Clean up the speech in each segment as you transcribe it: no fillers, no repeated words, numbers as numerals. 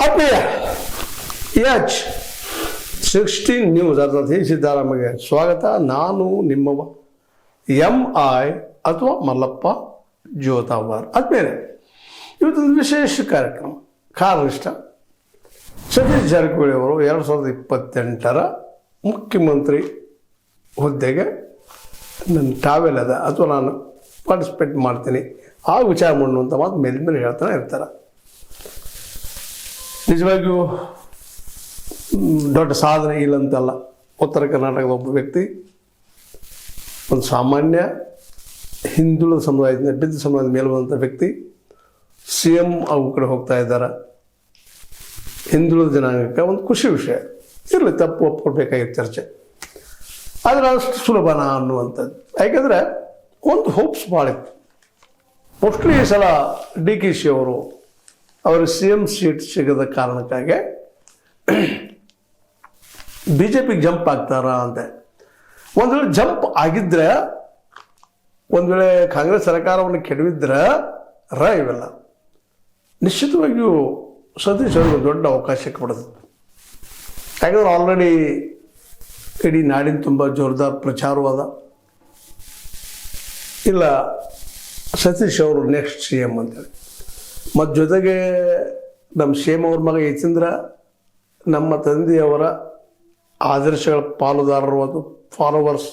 ಆತ್ಮೀಯ H16 news ಅರ್ಥಾತ್ ಸಿದ್ದರಾಮಯ್ಯ ಸ್ವಾಗತ. ನಾನು ನಿಮ್ಮವ MI ಅಥವಾ ಮಲ್ಲಪ್ಪ ಜೋತಾವಾರ್. ಆದ್ಮೇಲೆ ಇವತ್ತೊಂದು ವಿಶೇಷ ಕಾರ್ಯಕ್ರಮ. ಕಾರಣಿಷ್ಟ ಸತೀಶ್ ಜಾರಕಿಹೊಳಿ ಅವರು 2028 ಮುಖ್ಯಮಂತ್ರಿ ಹುದ್ದೆಗೆ ನನ್ನ ಟ್ರಾವೆಲ್ ಅದ ಅಥವಾ ನಾನು ಪಾರ್ಟಿಸಿಪೇಟ್ ಮಾಡ್ತೀನಿ ಆ ವಿಚಾರ ಮಾಡುವಂಥ ಮಾತು ಮೇಲೆ ಹೇಳ್ತಾನೆ ಇರ್ತಾರೆ. ನಿಜವಾಗಿಯೂ ದೊಡ್ಡ ಸಾಧನೆ ಇಲ್ಲಂತಲ್ಲ. ಉತ್ತರ ಕರ್ನಾಟಕದ ಒಬ್ಬ ವ್ಯಕ್ತಿ ಒಂದು ಸಾಮಾನ್ಯ ಹಿಂದುಳಿದ ಸಮುದಾಯದಿಂದ ಬಿದ್ದ ಸಮುದಾಯದ ಮೇಲೆ ಬಂದಂಥ ವ್ಯಕ್ತಿ CM ಅವು ಕಡೆ ಹೋಗ್ತಾ ಇದ್ದಾರೆ. ಹಿಂದುಳಿದ ಜನಾಂಗಕ್ಕೆ ಒಂದು ಖುಷಿ ವಿಷಯ ಇರಲಿ, ತಪ್ಪು ಒಪ್ಕೊಳ್ಬೇಕಾಗಿತ್ತು ಚರ್ಚೆ, ಆದರೆ ಅಷ್ಟು ಸುಲಭನಾ ಅನ್ನುವಂಥದ್ದು. ಯಾಕೆಂದರೆ ಒಂದು ಹೋಪ್ಸ್ ಭಾಳ ಇತ್ತು. ಮೋಸ್ಟ್ಲಿ ಈ ಸಲ DKಶಿ ಅವರು ಅವ್ರ CM ಸೀಟ್ ಸಿಗದ ಕಾರಣಕ್ಕಾಗಿ BJPಗೆ ಜಂಪ್ ಆಗ್ತಾರಾ ಅಂತ. ಒಂದು ವೇಳೆ ಜಂಪ್ ಆಗಿದ್ರೆ, ಒಂದು ವೇಳೆ ಕಾಂಗ್ರೆಸ್ ಸರ್ಕಾರವನ್ನು ಕೆಡವಿದ್ರೆ ಇವೆಲ್ಲ ನಿಶ್ಚಿತವಾಗಿಯೂ ಸತೀಶ್ ಅವ್ರಿಗೆ ದೊಡ್ಡ ಅವಕಾಶ ಕೊಡುತ್ತೆ. ಯಾಕಂದ್ರೆ ಆಲ್ರೆಡಿ ಇಡೀ ನಾಡಿನ ತುಂಬ ಜೋರ್ದಾರ್ ಪ್ರಚಾರವಾದ, ಇಲ್ಲ ಸತೀಶ್ ಅವರು ನೆಕ್ಸ್ಟ್ CM ಅಂತೇಳಿ. ಮತ್ತು ಜೊತೆಗೆ ನಮ್ಮ CM ಅವ್ರ ಮಗ ಯತೀಂದ್ರ ನಮ್ಮ ತಂದೆಯವರ ಆದರ್ಶಗಳ ಪಾಲುದಾರರು ಅದು ಫಾಲೋವರ್ಸ್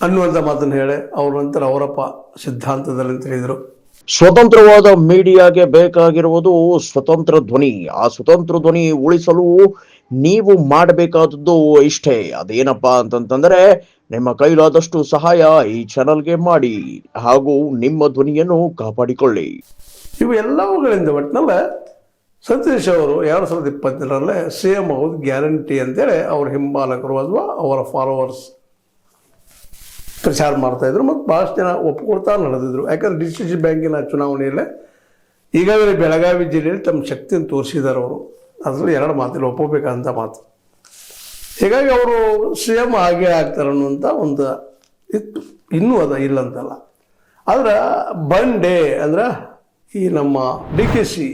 ಅನ್ನುವಂಥ ಮಾತನ್ನು ಹೇಳಿ ಅವ್ರ ನಂತರ ಅವರಪ್ಪ ಸಿದ್ಧಾಂತದಲ್ಲಿ ಅಂತ ಹೇಳಿದರು. ಸ್ವತಂತ್ರವಾದ ಮೀಡಿಯಾಗೆ ಬೇಕಾಗಿರುವುದು ಸ್ವತಂತ್ರ ಧ್ವನಿ. ಆ ಸ್ವತಂತ್ರ ಧ್ವನಿ ಉಳಿಸಲು ನೀವು ಮಾಡಬೇಕಾದದ್ದು ಇಷ್ಟೇ. ಅದೇನಪ್ಪಾ ಅಂತಂತಂದ್ರೆ ನಿಮ್ಮ ಕೈಲಾದಷ್ಟು ಸಹಾಯ ಈ ಚಾನಲ್ಗೆ ಮಾಡಿ ಹಾಗೂ ನಿಮ್ಮ ಧ್ವನಿಯನ್ನು ಕಾಪಾಡಿಕೊಳ್ಳಿ. ಇವು ಎಲ್ಲವುಗಳಿಂದ ಒಟ್ಟಿನಲ್ಲ ಸತೀಶ್ ಅವರು 2022 CM ಆಗೋದು ಗ್ಯಾರಂಟಿ ಅಂತೇಳಿ ಅವ್ರ ಹಿಂಬಾಲಕರು ಅಥವಾ ಅವರ ಫಾಲೋವರ್ಸ್ ಪ್ರಚಾರ ಮಾಡ್ತಾಯಿದ್ರು. ಮತ್ತು ಭಾಳಷ್ಟು ಜನ ಒಪ್ಕೊಳ್ತಾ ನಡೆದಿದ್ರು. ಯಾಕಂದ್ರೆ DCC ಬ್ಯಾಂಕಿನ ಚುನಾವಣೆಯಲ್ಲೇ ಈಗಾಗಲೇ ಬೆಳಗಾವಿ ಜಿಲ್ಲೆಯಲ್ಲಿ ತಮ್ಮ ಶಕ್ತಿಯನ್ನು ತೋರಿಸಿದ್ದಾರೆ ಅವರು. ಅದರಲ್ಲಿ ಎರಡು ಮಾತಿಲ್ಲ, ಒಪ್ಪಬೇಕಂತ ಮಾತು. ಹೀಗಾಗಿ ಅವರು CM ಆಗೇ ಆಗ್ತಾರೆ ಅನ್ನುವಂಥ ಒಂದು ಇತ್ತು. ಇನ್ನೂ ಅದ ಇಲ್ಲಂತಲ್ಲ. ಆದ್ರೆ ಬಂಡೇ ಅಂದ್ರೆ ಈ ನಮ್ಮ DKಶಿ